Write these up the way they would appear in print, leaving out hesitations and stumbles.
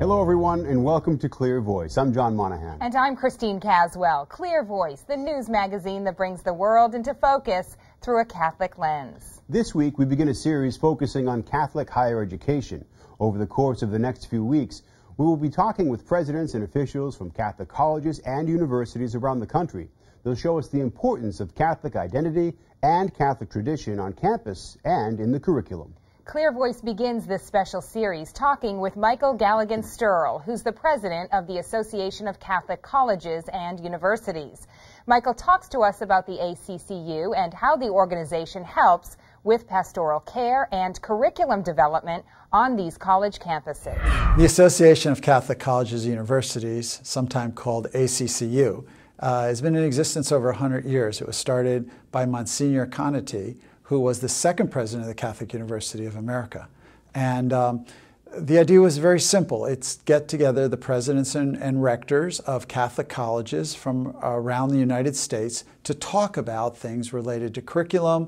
Hello everyone and welcome to Clear Voice. I'm John Monahan. And I'm Christine Caswell. Clear Voice, the news magazine that brings the world into focus through a Catholic lens. This week we begin a series focusing on Catholic higher education. Over the course of the next few weeks, we will be talking with presidents and officials from Catholic colleges and universities around the country. They'll show us the importance of Catholic identity and Catholic tradition on campus and in the curriculum. Clear Voice begins this special series talking with Michael Galligan-Stierle, who's the president of the Association of Catholic Colleges and Universities. Michael talks to us about the ACCU and how the organization helps with pastoral care and curriculum development on these college campuses. The Association of Catholic Colleges and Universities, sometimes called ACCU, has been in existence over 100 years. It was started by Monsignor Conati, who was the second president of the Catholic University of America. And the idea was very simple. It's get together the presidents and rectors of Catholic colleges from around the United States to talk about things related to curriculum,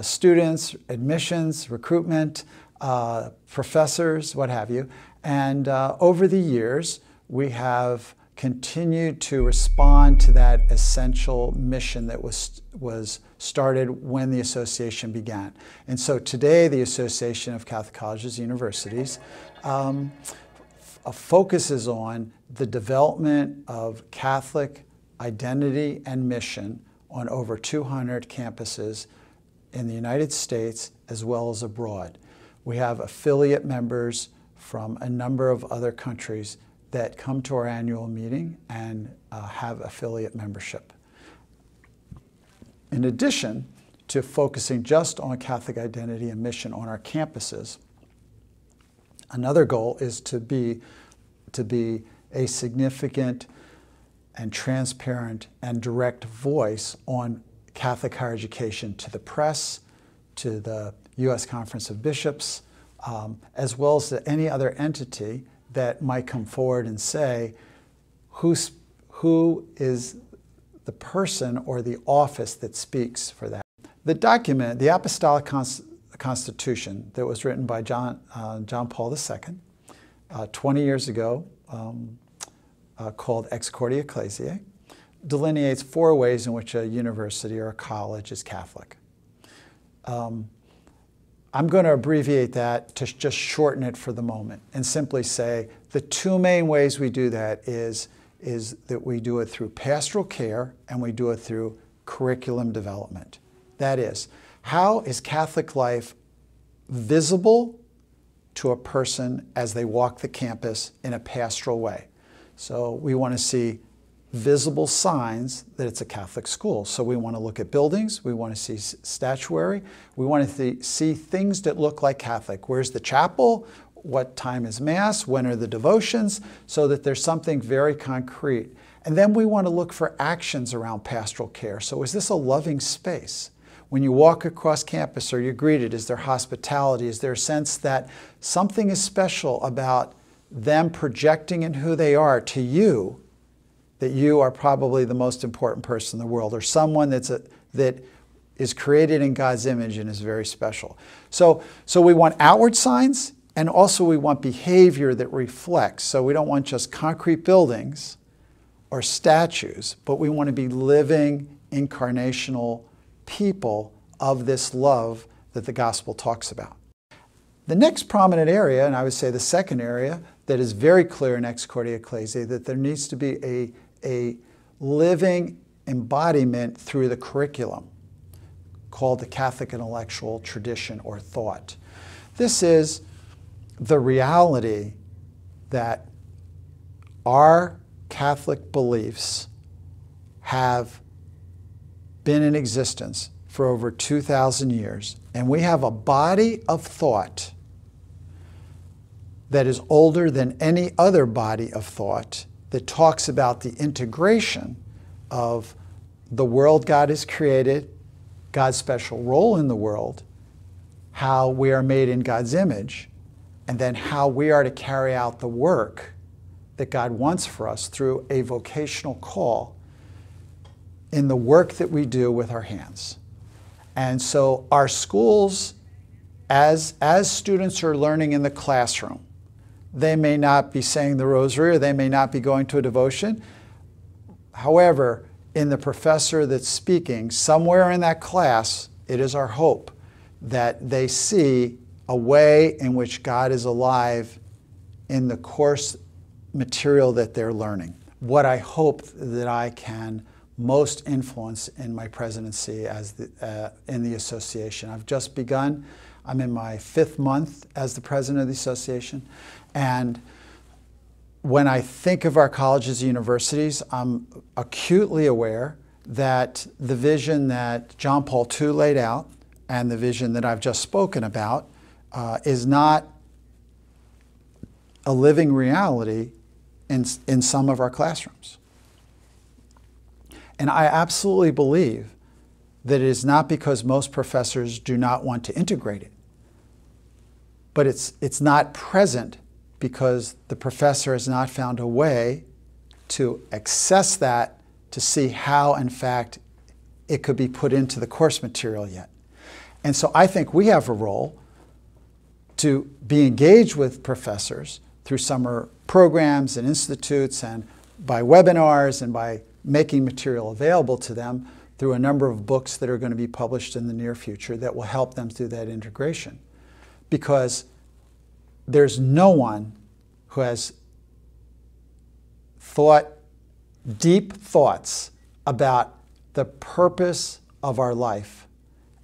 students, admissions, recruitment, professors, what have you. And over the years, we have continued to respond to that essential mission that was started when the association began. And so today, the Association of Catholic Colleges and Universities focuses on the development of Catholic identity and mission on over 200 campuses in the United States as well as abroad. We have affiliate members from a number of other countries that come to our annual meeting and have affiliate membership. In addition to focusing just on Catholic identity and mission on our campuses, another goal is to be a significant and transparent and direct voice on Catholic higher education to the press, to the U.S. Conference of Bishops, as well as to any other entity that might come forward and say, who is the person or the office that speaks for that. The document, the Apostolic Constitution that was written by John Paul II 20 years ago, called Ex Cordia Ecclesiae, delineates 4 ways in which a university or a college is Catholic. I'm going to abbreviate that to just shorten it for the moment and simply say the 2 main ways we do that is that we do it through pastoral care and we do it through curriculum development. That is, how is Catholic life visible to a person as they walk the campus in a pastoral way? So we want to see visible signs that it's a Catholic school. So we want to look at buildings, we want to see statuary, we want to see things that look like Catholic. Where's the chapel? What time is Mass? When are the devotions? So that there's something very concrete. And then we want to look for actions around pastoral care. So is this a loving space? When you walk across campus or you're greeted, is there hospitality? Is there a sense that something is special about them projecting in who they are to you, that you are probably the most important person in the world, or someone that is created in God's image and is very special. So we want outward signs, and also we want behavior that reflects. So we don't want just concrete buildings or statues, but we want to be living, incarnational people of this love that the gospel talks about. The next prominent area, and I would say the second area, that is very clear in Ex Cordia Ecclesiae, that there needs to be a living embodiment through the curriculum called the Catholic intellectual tradition or thought. This is the reality that our Catholic beliefs have been in existence for over 2,000 years, and we have a body of thought that is older than any other body of thought that talks about the integration of the world God has created, God's special role in the world, how we are made in God's image, and then how we are to carry out the work that God wants for us through a vocational call in the work that we do with our hands. And so our schools, as students are learning in the classroom, They may not be saying the rosary, or they may not be going to a devotion. However, in the professor that's speaking, somewhere in that class, it is our hope that they see a way in which God is alive in the course material that they're learning. What I hope that I can most influence in my presidency as in the association. I've just begun. I'm in my 5th month as the president of the association. And when I think of our colleges and universities, I'm acutely aware that the vision that John Paul II laid out and the vision that I've just spoken about is not a living reality in some of our classrooms. And I absolutely believe that it is not because most professors do not want to integrate it, but it's not present because the professor has not found a way to access that to see how, in fact, it could be put into the course material yet. And so I think we have a role to be engaged with professors through summer programs and institutes and by webinars and by making material available to them through a number of books that are going to be published in the near future that will help them through that integration. Because there's no one who has thought deep thoughts about the purpose of our life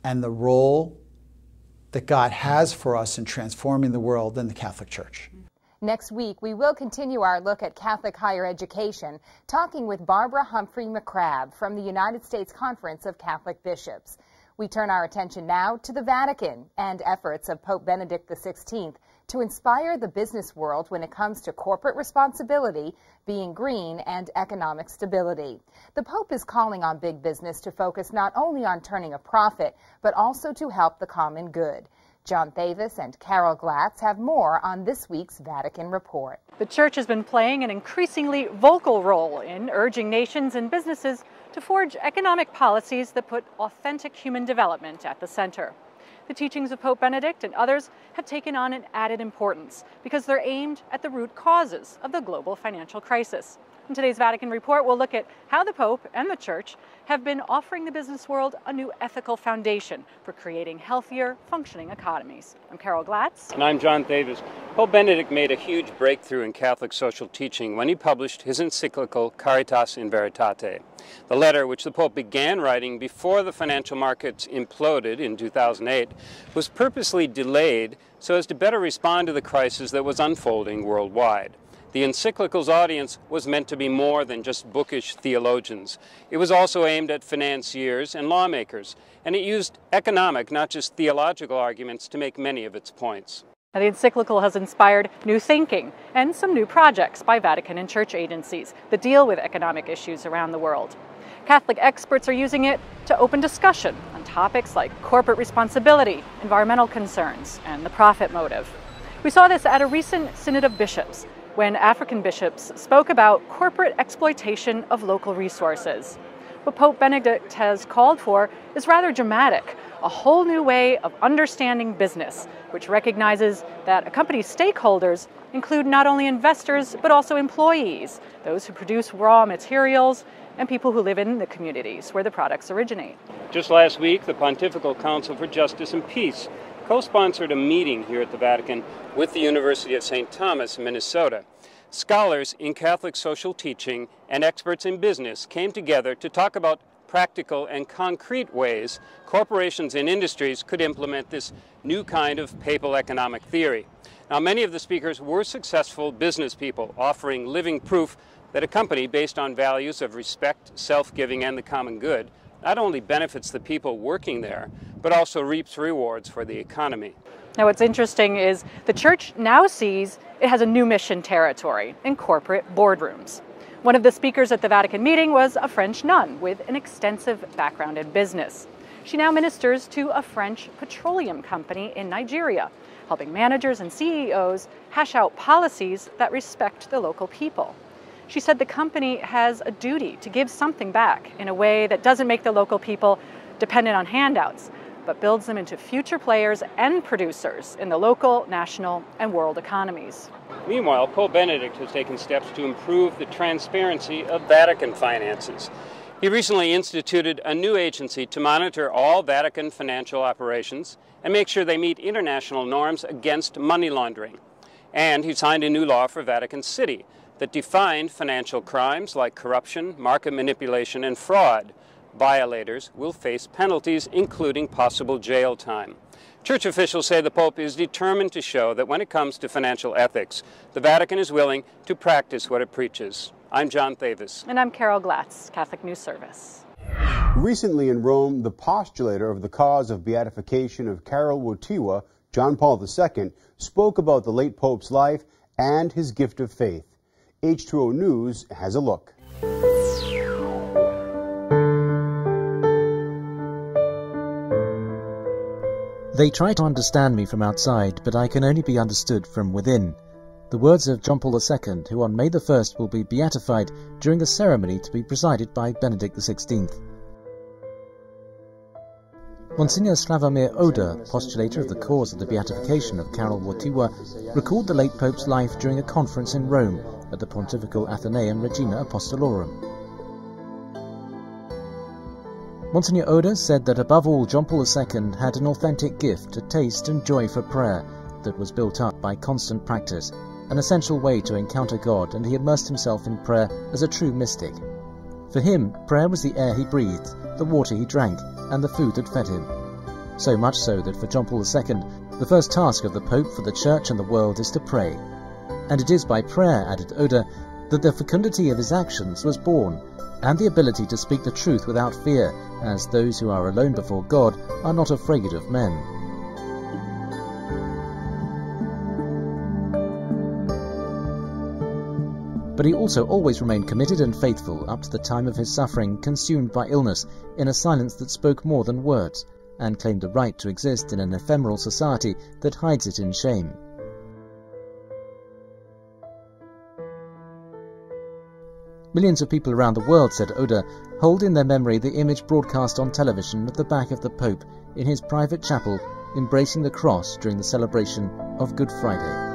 and the role that God has for us in transforming the world than the Catholic Church. Next week, we will continue our look at Catholic higher education, talking with Barbara Humphrey McCrabb from the United States Conference of Catholic Bishops. We turn our attention now to the Vatican and efforts of Pope Benedict XVI to inspire the business world when it comes to corporate responsibility, being green, and economic stability. The Pope is calling on big business to focus not only on turning a profit, but also to help the common good. John Thavis and Carol Glatz have more on this week's Vatican Report. The Church has been playing an increasingly vocal role in urging nations and businesses to forge economic policies that put authentic human development at the center. The teachings of Pope Benedict and others have taken on an added importance because they're aimed at the root causes of the global financial crisis. In today's Vatican Report, we'll look at how the Pope and the Church have been offering the business world a new ethical foundation for creating healthier, functioning economies. I'm Carol Glatz. And I'm John Thavis. Pope Benedict made a huge breakthrough in Catholic social teaching when he published his encyclical Caritas in Veritate. The letter, which the Pope began writing before the financial markets imploded in 2008, was purposely delayed so as to better respond to the crisis that was unfolding worldwide. The encyclical's audience was meant to be more than just bookish theologians. It was also aimed at financiers and lawmakers, and it used economic, not just theological arguments to make many of its points. Now, the encyclical has inspired new thinking and some new projects by Vatican and church agencies that deal with economic issues around the world. Catholic experts are using it to open discussion on topics like corporate responsibility, environmental concerns, and the profit motive. We saw this at a recent Synod of Bishops, when African bishops spoke about corporate exploitation of local resources. What Pope Benedict has called for is rather dramatic, a whole new way of understanding business, which recognizes that a company's stakeholders include not only investors, but also employees, those who produce raw materials, and people who live in the communities where the products originate. Just last week, the Pontifical Council for Justice and Peace co-sponsored a meeting here at the Vatican with the University of St. Thomas, Minnesota. Scholars in Catholic social teaching and experts in business came together to talk about practical and concrete ways corporations and industries could implement this new kind of papal economic theory. Now, many of the speakers were successful business people offering living proof that a company based on values of respect, self-giving, and the common good not only benefits the people working there, but also reaps rewards for the economy. Now, what's interesting is the Church now sees it has a new mission territory in corporate boardrooms. One of the speakers at the Vatican meeting was a French nun with an extensive background in business. She now ministers to a French petroleum company in Nigeria, helping managers and CEOs hash out policies that respect the local people. She said the company has a duty to give something back in a way that doesn't make the local people dependent on handouts, but builds them into future players and producers in the local, national, and world economies. Meanwhile, Pope Benedict has taken steps to improve the transparency of Vatican finances. He recently instituted a new agency to monitor all Vatican financial operations and make sure they meet international norms against money laundering. And he signed a new law for Vatican City that defined financial crimes like corruption, market manipulation, and fraud. Violators will face penalties, including possible jail time. Church officials say the Pope is determined to show that when it comes to financial ethics, the Vatican is willing to practice what it preaches. I'm John Thavis. And I'm Carol Glatz, Catholic News Service. Recently in Rome, the postulator of the cause of beatification of Karol Wojtyła, John Paul II, spoke about the late Pope's life and his gift of faith. H2O News has a look. They try to understand me from outside, but I can only be understood from within. The words of John Paul II, who on May the 1st will be beatified during the ceremony to be presided by Benedict XVI. Monsignor Slavomir Oder, postulator of the cause of the beatification of Karol Wojtyła, recalled the late Pope's life during a conference in Rome at the Pontifical Athenaeum Regina Apostolorum. Monsignor Oder said that above all John Paul II had an authentic gift, a taste and joy for prayer that was built up by constant practice, an essential way to encounter God, and he immersed himself in prayer as a true mystic. For him, prayer was the air he breathed, the water he drank, and the food that fed him. So much so that for John Paul II, the first task of the Pope for the Church and the world is to pray. And it is by prayer, added Oder, that the fecundity of his actions was born, and the ability to speak the truth without fear, as those who are alone before God are not afraid of men. But he also always remained committed and faithful up to the time of his suffering, consumed by illness, in a silence that spoke more than words, and claimed the right to exist in an ephemeral society that hides it in shame. Millions of people around the world, said Oder, hold in their memory the image broadcast on television of the back of the Pope in his private chapel, embracing the cross during the celebration of Good Friday.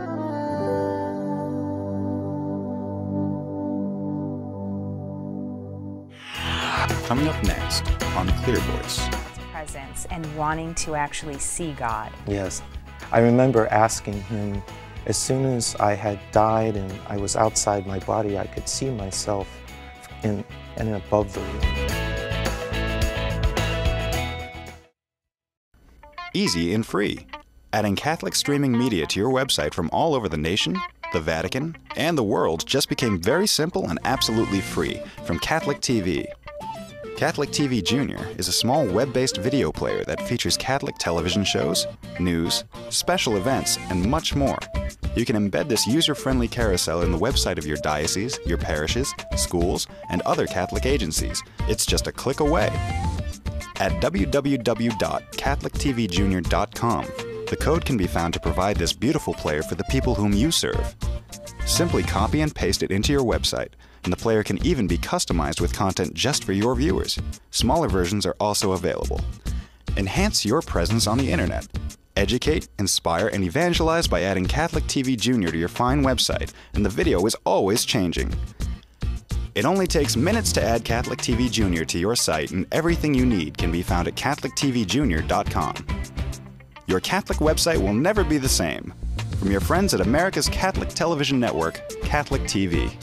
Coming up next on Clear Voice. Presence and wanting to actually see God. Yes. I remember asking him, as soon as I had died and I was outside my body, I could see myself in and above the room. Easy and free. Adding Catholic streaming media to your website from all over the nation, the Vatican, and the world just became very simple and absolutely free from Catholic TV. Catholic TV Junior is a small web-based video player that features Catholic television shows, news, special events, and much more. You can embed this user-friendly carousel in the website of your diocese, your parishes, schools, and other Catholic agencies. It's just a click away. At www.catholictvjunior.com, the code can be found to provide this beautiful player for the people whom you serve. Simply copy and paste it into your website, and the player can even be customized with content just for your viewers. Smaller versions are also available. Enhance your presence on the internet. Educate, inspire, and evangelize by adding Catholic TV Junior to your fine website, and the video is always changing. It only takes minutes to add Catholic TV Junior to your site, and everything you need can be found at CatholicTVJunior.com. Your Catholic website will never be the same. From your friends at America's Catholic Television Network, Catholic TV.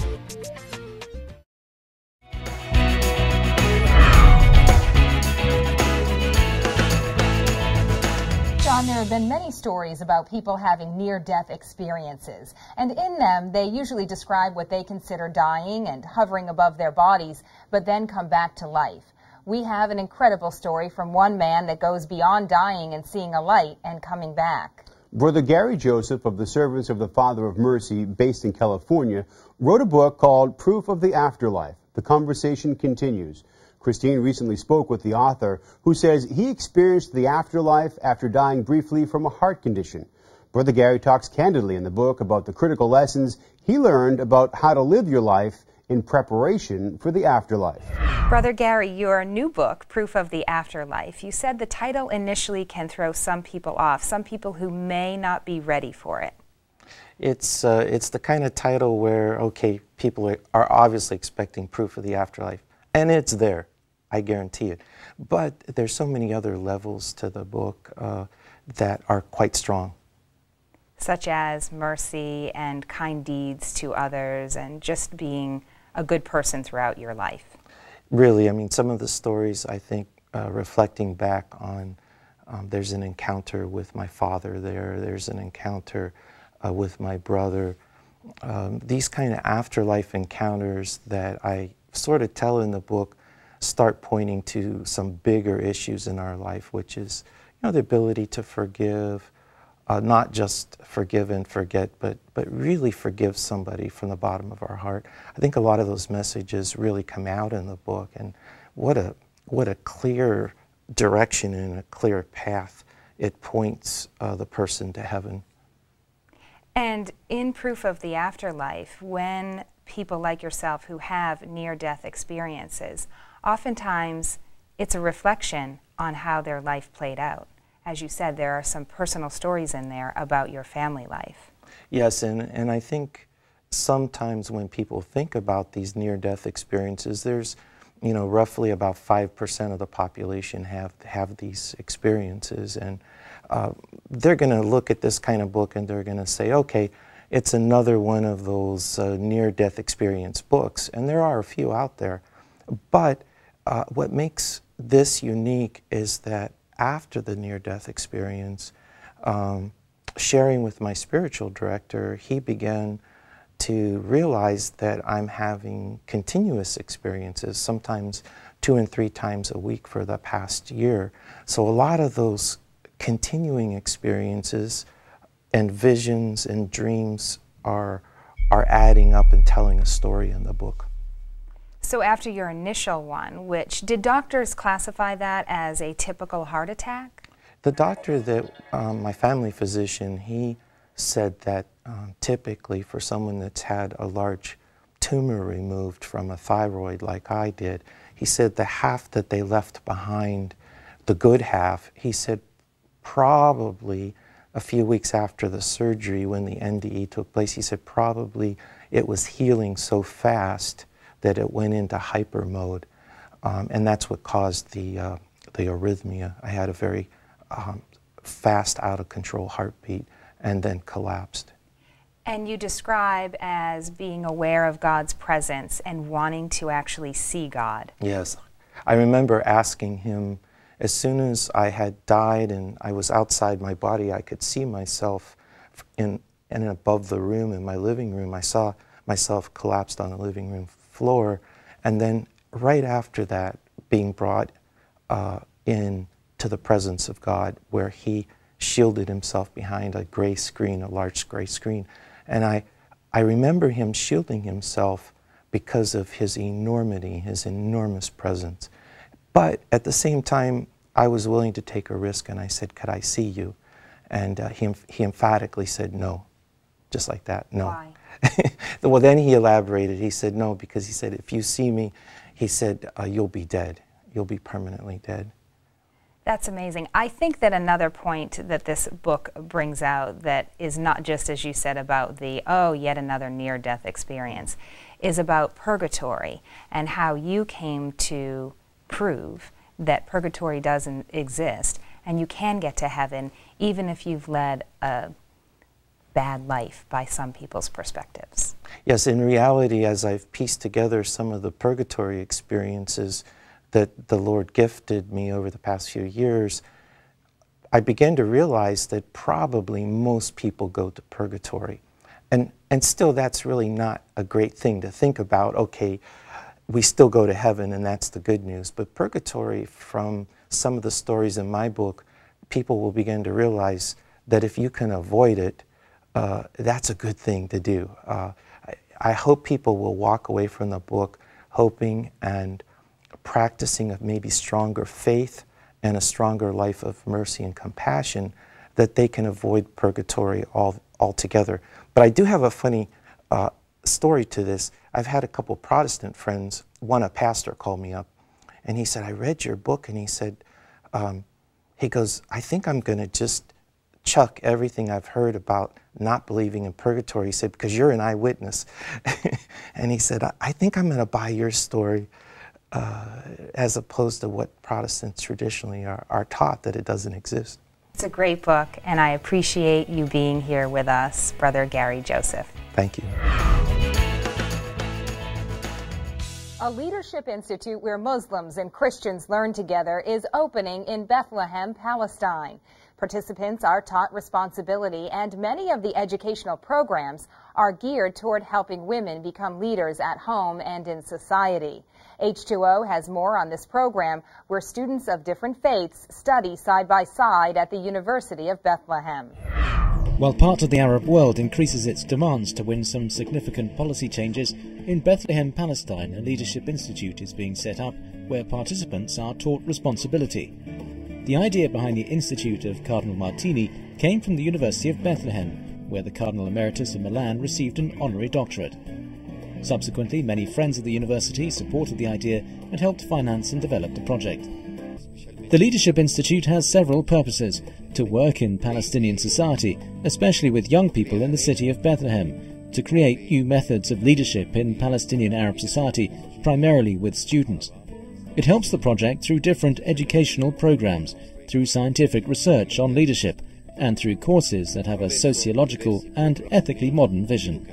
There have been many stories about people having near-death experiences, and in them they usually describe what they consider dying and hovering above their bodies, but then come back to life. We have an incredible story from one man that goes beyond dying and seeing a light and coming back. Brother Gary Joseph of the Servants of the Father of Mercy, based in California, wrote a book called Proof of the Afterlife. The conversation continues. Christine recently spoke with the author, who says he experienced the afterlife after dying briefly from a heart condition. Brother Gary talks candidly in the book about the critical lessons he learned about how to live your life in preparation for the afterlife. Brother Gary, your new book, Proof of the Afterlife, you said the title initially can throw some people off, some people who may not be ready for it. It's the kind of title where, okay, people are obviously expecting proof of the afterlife, and it's there, I guarantee it. But there's so many other levels to the book that are quite strong. Such as mercy and kind deeds to others and just being a good person throughout your life. Really, I mean, some of the stories, I think, reflecting back on, there's an encounter with my father there's an encounter with my brother. These kind of afterlife encounters that I sort of tell in the book start pointing to some bigger issues in our life, which is, you know, the ability to forgive, not just forgive and forget, but really forgive somebody from the bottom of our heart. I think a lot of those messages really come out in the book, and what a clear direction and a clear path it points the person to heaven. And in Proof of the Afterlife, when people like yourself who have near-death experiences, oftentimes it's a reflection on how their life played out. As you said, there are some personal stories in there about your family life. Yes, and I think sometimes when people think about these near-death experiences, there's, you know, roughly about 5% of the population have these experiences, and they're going to look at this kind of book and they're going to say, okay, it's another one of those near-death experience books, and there are a few out there. But what makes this unique is that after the near-death experience, sharing with my spiritual director, he began to realize that I'm having continuous experiences, sometimes 2 and 3 times a week for the past year. So a lot of those continuing experiences and visions and dreams are adding up and telling a story in the book. So after your initial one, did doctors classify that as a typical heart attack? The doctor that, my family physician, he said that typically for someone that's had a large tumor removed from a thyroid like I did, he said the half that they left behind, the good half, he said probably a few weeks after the surgery when the NDE took place, he said probably it was healing so fast that it went into hyper mode, and that's what caused the arrhythmia. I had a very fast, out-of-control heartbeat and then collapsed. And you describe as being aware of God's presence and wanting to actually see God. Yes. I remember asking him, as soon as I had died and I was outside my body, I could see myself in and above the room in my living room. I saw myself collapsed on the living room floor, and then right after that being brought in to the presence of God, where he shielded himself behind a gray screen, a large gray screen. And I remember him shielding himself because of his enormity, his enormous presence. But at the same time, I was willing to take a risk, and I said, could I see you? And he emphatically said no, just like that, no. Why? Well, then he elaborated. He said, no, because he said, if you see me, he said, you'll be dead. You'll be permanently dead. That's amazing. I think that another point that this book brings out that is not just, as you said, about the, oh, yet another near-death experience, is about purgatory and how you came to prove that purgatory doesn't exist and you can get to heaven even if you've led a bad life by some people's perspectives. Yes, in reality, as I've pieced together some of the purgatory experiences that the Lord gifted me over the past few years, I began to realize that probably most people go to purgatory. And still, that's really not a great thing to think about. Okay, we still go to heaven, and that's the good news. But purgatory, from some of the stories in my book, people will begin to realize that if you can avoid it, that's a good thing to do. I hope people will walk away from the book hoping and practicing a maybe stronger faith and a stronger life of mercy and compassion, that they can avoid purgatory altogether. But I do have a funny story to this. I've had a couple Protestant friends, one a pastor called me up, and he said, I read your book, and he said, he goes, I think I'm going to just chuck everything I've heard about not believing in purgatory. He said, because you're an eyewitness. And he said, I think I'm going to buy your story as opposed to what Protestants traditionally are taught, that it doesn't exist. It's a great book, and I appreciate you being here with us, Brother Gary Joseph. Thank you. A leadership institute where Muslims and Christians learn together is opening in Bethlehem, Palestine. Participants are taught responsibility, and many of the educational programs are geared toward helping women become leaders at home and in society. H2O has more on this program, where students of different faiths study side by side at the University of Bethlehem. While part of the Arab world increases its demands to win some significant policy changes, in Bethlehem, Palestine, a leadership institute is being set up where participants are taught responsibility. The idea behind the Institute of Cardinal Martini came from the University of Bethlehem, where the Cardinal Emeritus of Milan received an honorary doctorate. Subsequently, many friends of the university supported the idea and helped finance and develop the project. The Leadership Institute has several purposes: to work in Palestinian society, especially with young people in the city of Bethlehem, to create new methods of leadership in Palestinian Arab society, primarily with students. It helps the project through different educational programs, through scientific research on leadership, and through courses that have a sociological and ethically modern vision.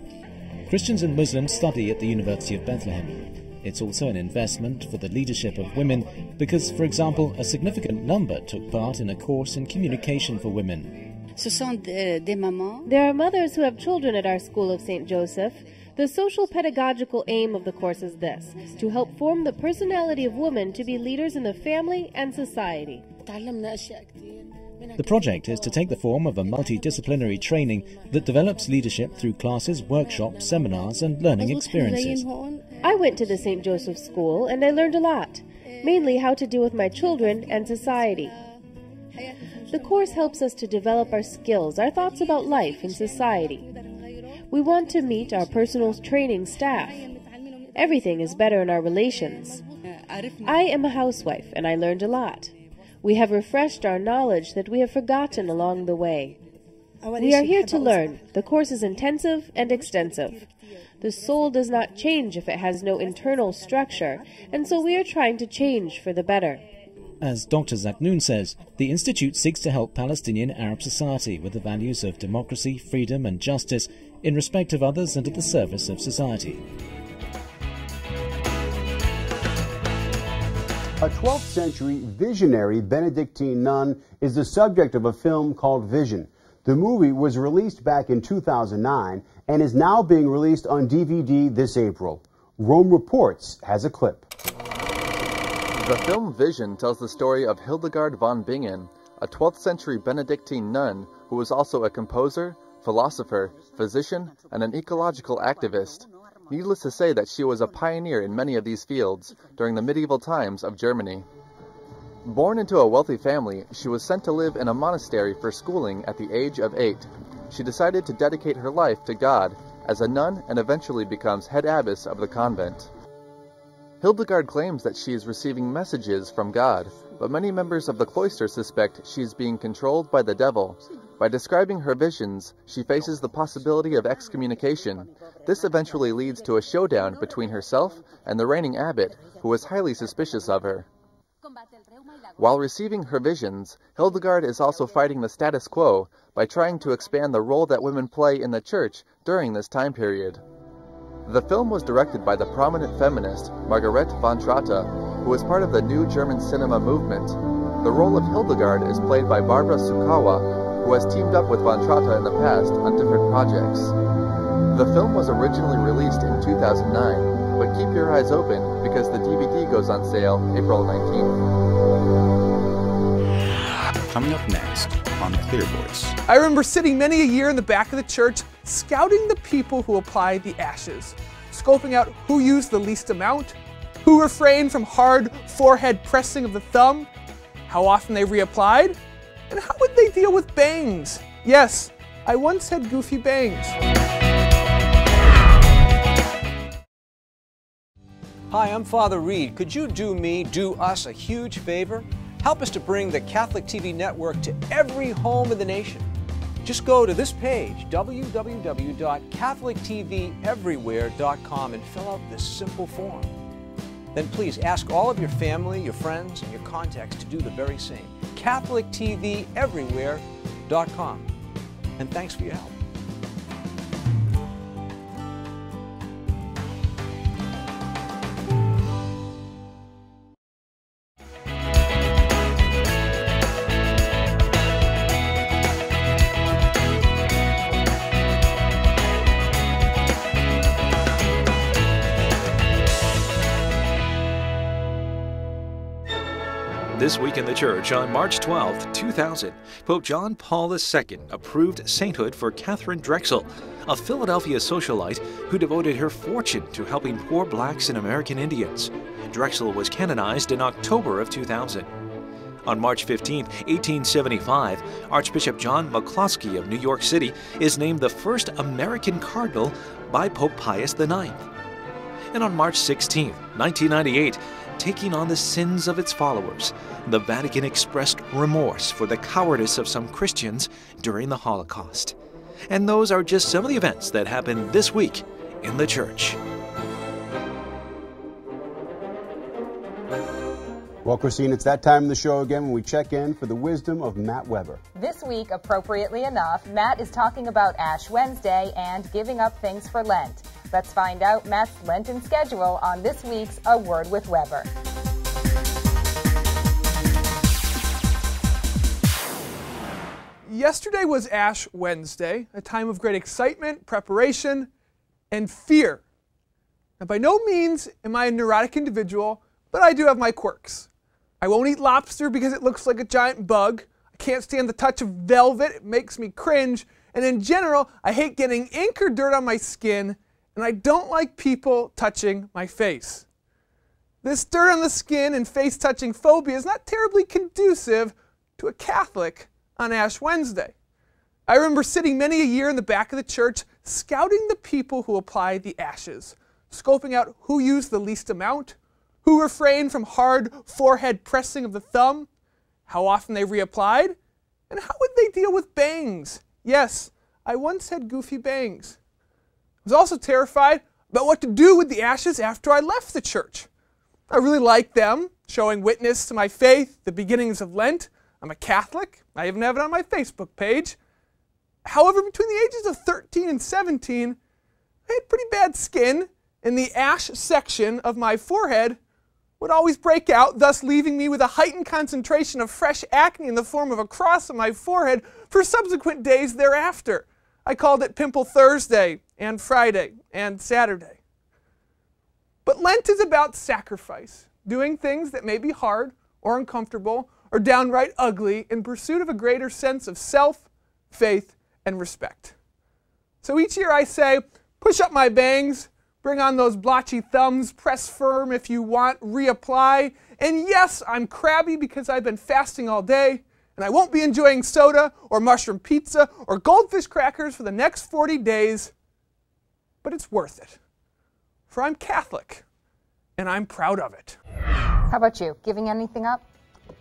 Christians and Muslims study at the University of Bethlehem. It's also an investment for the leadership of women because, for example, a significant number took part in a course in communication for women. There are mothers who have children at our School of St. Joseph. The social pedagogical aim of the course is this: to help form the personality of women to be leaders in the family and society. The project is to take the form of a multidisciplinary training that develops leadership through classes, workshops, seminars and learning experiences. I went to the St. Joseph School and I learned a lot, mainly how to deal with my children and society. The course helps us to develop our skills, our thoughts about life and society. We want to meet our personal training staff. Everything is better in our relations. I am a housewife and I learned a lot. We have refreshed our knowledge that we have forgotten along the way. We are here to learn. The course is intensive and extensive. The soul does not change if it has no internal structure, and so we are trying to change for the better. As Dr. Zaknoun says, the Institute seeks to help Palestinian Arab society with the values of democracy, freedom and justice in respect of others and at the service of society. A 12th century visionary Benedictine nun is the subject of a film called Vision. The movie was released back in 2009 and is now being released on DVD this April. Rome Reports has a clip. The film Vision tells the story of Hildegard von Bingen, a 12th century Benedictine nun who was also a composer, philosopher, physician, and an ecological activist. Needless to say that she was a pioneer in many of these fields during the medieval times of Germany. Born into a wealthy family, she was sent to live in a monastery for schooling at the age of 8. She decided to dedicate her life to God as a nun and eventually becomes head abbess of the convent. Hildegard claims that she is receiving messages from God, but many members of the cloister suspect she is being controlled by the devil. By describing her visions, she faces the possibility of excommunication. This eventually leads to a showdown between herself and the reigning abbot, who is highly suspicious of her. While receiving her visions, Hildegard is also fighting the status quo by trying to expand the role that women play in the church during this time period. The film was directed by the prominent feminist Margarete von Trotta, who is part of the new German cinema movement. The role of Hildegard is played by Barbara Sukawa, who has teamed up with von Trotta in the past on different projects. The film was originally released in 2009, but keep your eyes open because the DVD goes on sale April 19th. Coming up next on Clear Voice. I remember sitting many a year in the back of the church, scouting the people who applied the ashes, scoping out who used the least amount, who refrained from hard forehead pressing of the thumb, how often they reapplied, and how would they deal with bangs? Yes, I once had goofy bangs. Hi, I'm Father Reed. Could you do us a huge favor? Help us to bring the Catholic TV Network to every home in the nation. Just go to this page, www.catholictveverywhere.com, and fill out this simple form. Then please ask all of your family, your friends, and your contacts to do the very same. CatholicTVEverywhere.com. And thanks for your help. This week in the Church, on March 12, 2000, Pope John Paul II approved sainthood for Catherine Drexel, a Philadelphia socialite who devoted her fortune to helping poor blacks and American Indians. Drexel was canonized in October of 2000. On March 15, 1875, Archbishop John McCloskey of New York City is named the first American cardinal by Pope Pius IX. And on March 16, 1998, taking on the sins of its followers, the Vatican expressed remorse for the cowardice of some Christians during the Holocaust. And those are just some of the events that happened this week in the Church. Well, Christine, it's that time in the show again when we check in for the wisdom of Matt Weber. This week, appropriately enough, Matt is talking about Ash Wednesday and giving up things for Lent. Let's find out Matt's Lenten schedule on this week's A Word with Weber. Yesterday was Ash Wednesday, a time of great excitement, preparation, and fear. Now, by no means am I a neurotic individual, but I do have my quirks. I won't eat lobster because it looks like a giant bug. I can't stand the touch of velvet, it makes me cringe. And in general, I hate getting ink or dirt on my skin, and I don't like people touching my face. This dirt on the skin and face-touching phobia is not terribly conducive to a Catholic on Ash Wednesday. I remember sitting many a year in the back of the church, scouting the people who applied the ashes, scoping out who used the least amount, who refrained from hard forehead pressing of the thumb, how often they reapplied, and how would they deal with bangs. Yes, I once had goofy bangs. I was also terrified about what to do with the ashes after I left the church. I really liked them, showing witness to my faith, the beginnings of Lent. I'm a Catholic. I even have it on my Facebook page. However, between the ages of 13 and 17, I had pretty bad skin, and the ash section of my forehead would always break out, thus leaving me with a heightened concentration of fresh acne in the form of a cross on my forehead for subsequent days thereafter. I called it Pimple Thursday and Friday and Saturday. But Lent is about sacrifice, doing things that may be hard or uncomfortable or downright ugly in pursuit of a greater sense of self, faith, and respect. So each year I say, push up my bangs, bring on those blotchy thumbs, press firm if you want, reapply. And yes, I'm crabby because I've been fasting all day, and I won't be enjoying soda or mushroom pizza or goldfish crackers for the next 40 days, but it's worth it. For I'm Catholic, and I'm proud of it. How about you? Giving anything up?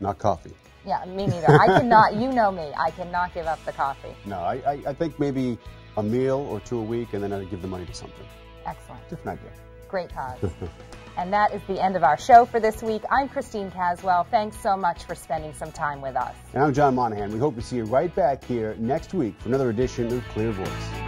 Not coffee. Yeah, me neither. I cannot, you know me, I cannot give up the coffee. No, I think maybe a meal or two a week, and then I give the money to something. Excellent. Different idea. Great cause. And that is the end of our show for this week. I'm Christine Caswell. Thanks so much for spending some time with us. And I'm John Monahan. We hope to see you right back here next week for another edition of Clear Voice.